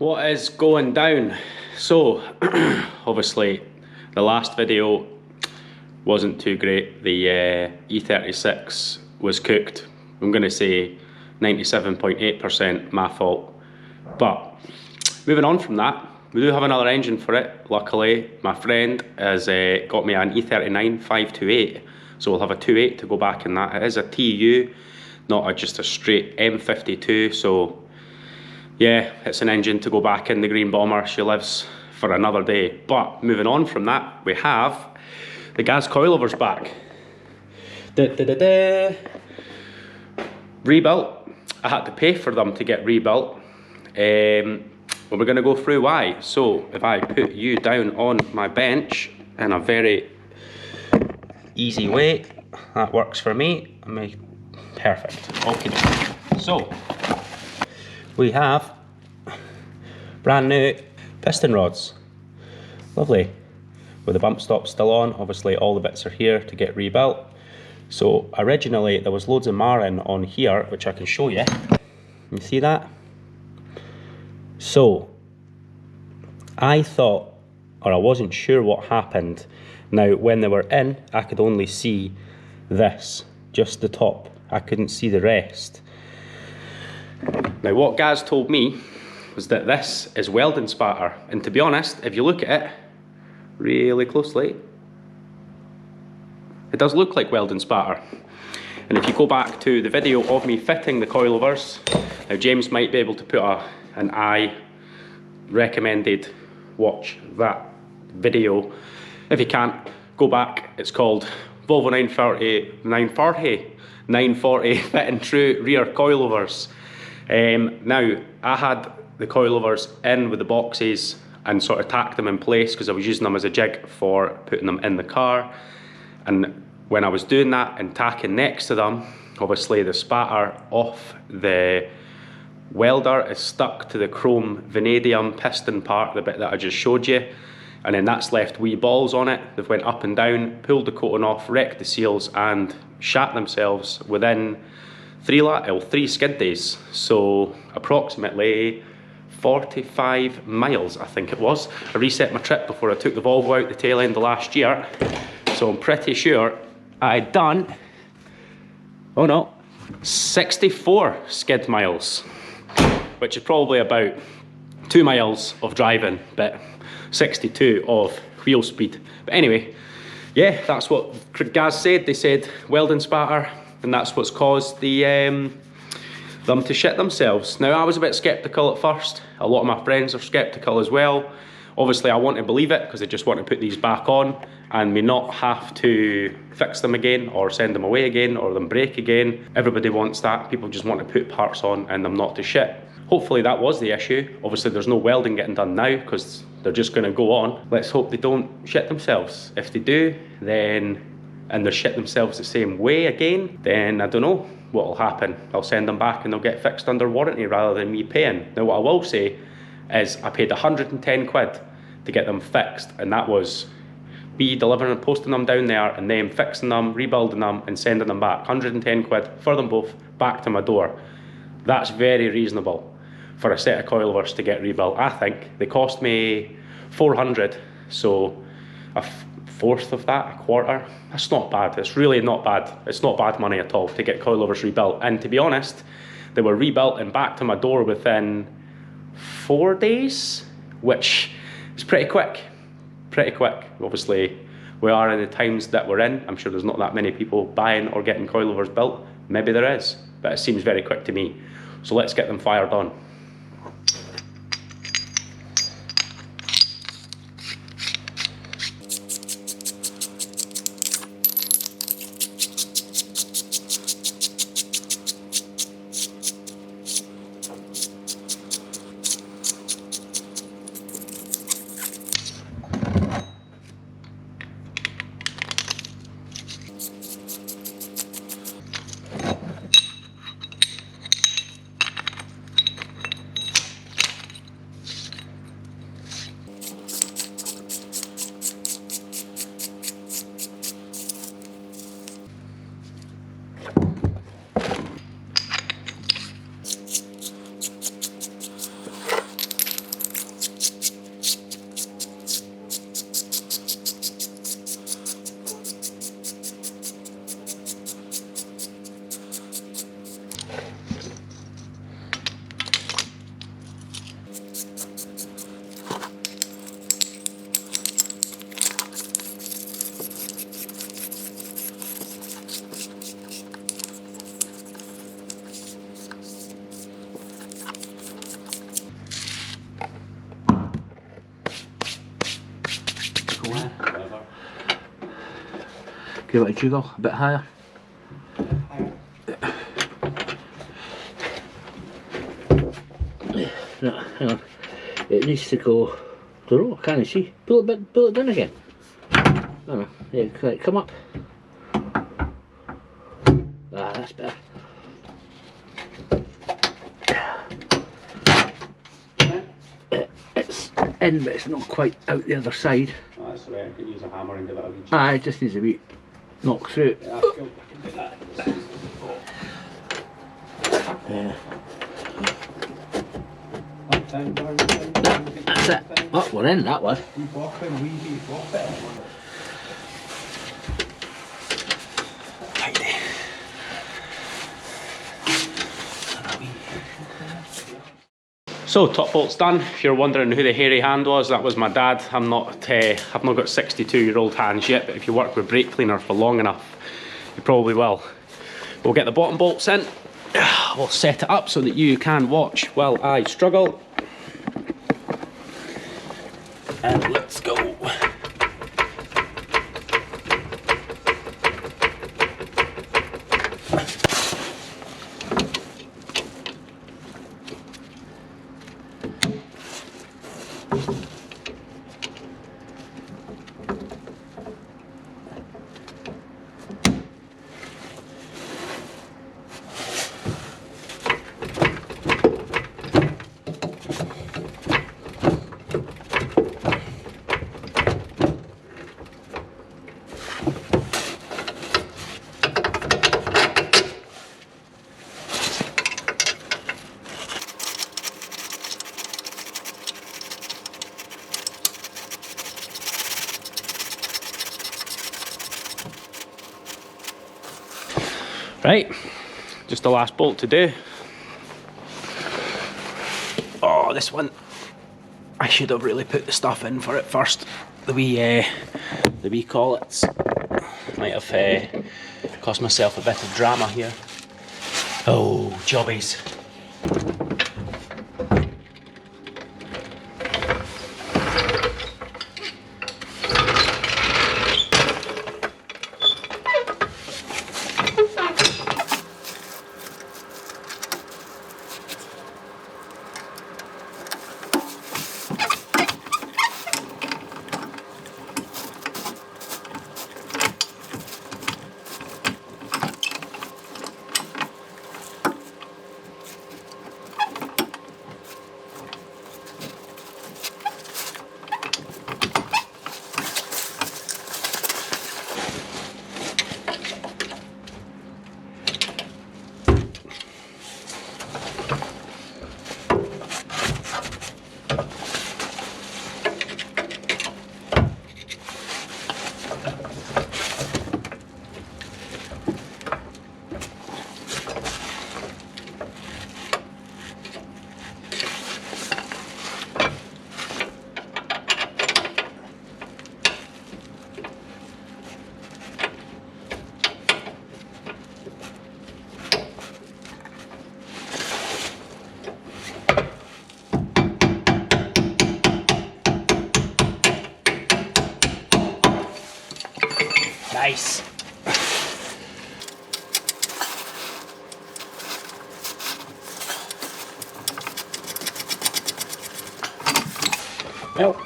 What is going down? So obviously the last video wasn't too great. The E36 was cooked. I'm going to say 97.8% my fault. But moving on from that, we do have another engine for it. Luckily my friend has got me an E39 528, so we'll have a 2.8 to go back in that. It is a TU, not just a straight M52, so yeah, it's an engine to go back in the green bomber. She lives for another day. But moving on from that, we have the gas coilovers back. Rebuilt. I had to pay for them to get rebuilt. Well, we're going to go through why. So if I put you down on my bench in a very easy way, that works for me. Perfect. Okay. So we have brand new piston rods. Lovely. With the bump stop still on, obviously all the bits are here to get rebuilt. So originally there was loads of marring on here, which I can show you. You see that? So I thought, or I wasn't sure what happened. Now when they were in, I could only see this, just the top. I couldn't see the rest. Now what Gaz told me was that this is welding spatter, and to be honest, if you look at it really closely, it does look like welding spatter. And if you go back to the video of me fitting the coilovers, now James might be able to put an I recommended watch that video. If you can't, go back. It's called Volvo 940 fitting true rear coilovers. Now I had the coilovers in with the boxes and sort of tacked them in place because I was using them as a jig for putting them in the car. And when I was doing that and tacking next to them, obviously the spatter off the welder is stuck to the chrome vanadium piston part, the bit that I just showed you, and then that's left wee balls on it. They've went up and down, pulled the coating off, wrecked the seals and shat themselves within three skid days. So approximately 45 miles, I think it was. I reset my trip before I took the Volvo out the tail end of last year. So I'm pretty sure I'd done, 64 skid miles, which is probably about 2 miles of driving, but 62 of wheel speed. But anyway, yeah, that's what Gaz said. They said welding spatter, and that's what's caused the them to shit themselves. Now I was a bit skeptical at first. A lot of my friends are skeptical as well. Obviously I want to believe it because I just want to put these back on and me not have to fix them again or send them away again or them break again. Everybody wants that. People just want to put parts on and them not to shit. Hopefully that was the issue. Obviously there's no welding getting done now because they're just going to go on. Let's hope they don't shit themselves. If they do, then, and they shit themselves the same way again, then I don't know what will happen. I'll send them back and they'll get fixed under warranty rather than me paying. Now what I will say is I paid 110 quid to get them fixed, and that was me delivering and posting them down there and them fixing them, rebuilding them and sending them back. 110 quid for them both back to my door. That's very reasonable for a set of coilovers to get rebuilt. I think they cost me 400, so a fourth of that, a quarter. That's not bad. It's really not bad. It's not bad money at all to get coilovers rebuilt. And to be honest, they were rebuilt and back to my door within 4 days, which is pretty quick. Pretty quick. Obviously, we are in the times that we're in. I'm sure there's not that many people buying or getting coilovers built. Maybe there is, but it seems very quick to me. So let's get them fired on. Give it a jiggle, a bit higher. No, hang on. It needs to go. I don't know, can't you see? Pull it down again. Oh, yeah, come up. Ah, that's better. It's in, but it's not quite out the other side. Oh, that's right, I could use a hammer and give it a wee. Ah, it just needs a wee knock through. Yeah, I can do that. Yeah. That's it. Oh, we're in that one. Tidy. So top bolt's done. If you're wondering who the hairy hand was, that was my dad. I've not got 62-year-old hands yet, but if you work with brake cleaner for long enough, you probably will. We'll get the bottom bolts in. We'll set it up so that you can watch while I struggle. And let's go. Right, just the last bolt to do. Oh, this one, I should have really put the stuff in for it first. The wee collets. Might have cost myself a bit of drama here. Oh, jobbies. Nice. Well,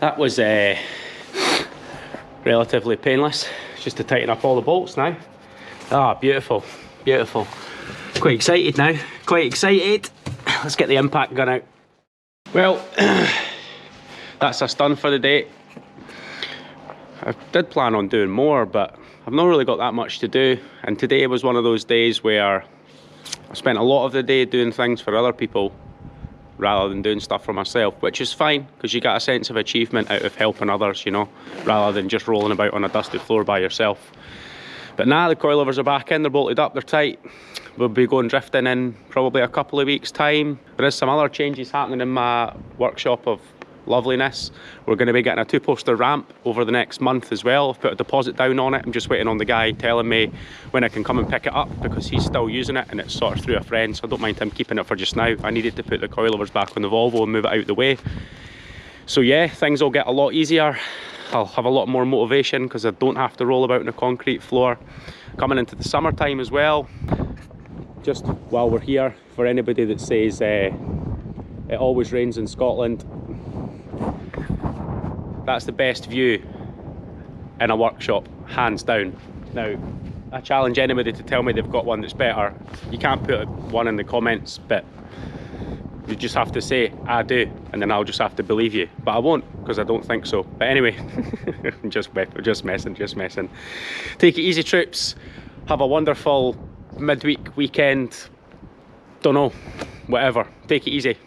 that was relatively painless. Just to tighten up all the bolts now. Ah, beautiful, beautiful. Quite excited now, quite excited. Let's get the impact gun out. Well, that's us done for the day. I did plan on doing more, but I've not really got that much to do. And today was one of those days where I spent a lot of the day doing things for other people rather than doing stuff for myself, which is fine because you get a sense of achievement out of helping others, you know, rather than just rolling about on a dusty floor by yourself. But now the coilovers are back in, they're bolted up, they're tight. We'll be going drifting in probably a couple of weeks' time. There is some other changes happening in my workshop of loveliness. We're going to be getting a 2-poster ramp over the next month as well. I've put a deposit down on it. I'm just waiting on the guy telling me when I can come and pick it up because he's still using it and it's sort of through a friend, so I don't mind him keeping it for just now. I needed to put the coilovers back on the Volvo and move it out the way. So yeah, things will get a lot easier. I'll have a lot more motivation because I don't have to roll about on a concrete floor. Coming into the summertime as well. Just while we're here, for anybody that says it always rains in Scotland, that's the best view in a workshop, hands down. Now, I challenge anybody to tell me they've got one that's better. You can't put one in the comments, but you just have to say, I do, and then I'll just have to believe you. But I won't, because I don't think so. But anyway, just messing. Take it easy, troops. Have a wonderful midweek, weekend, don't know, whatever. Take it easy.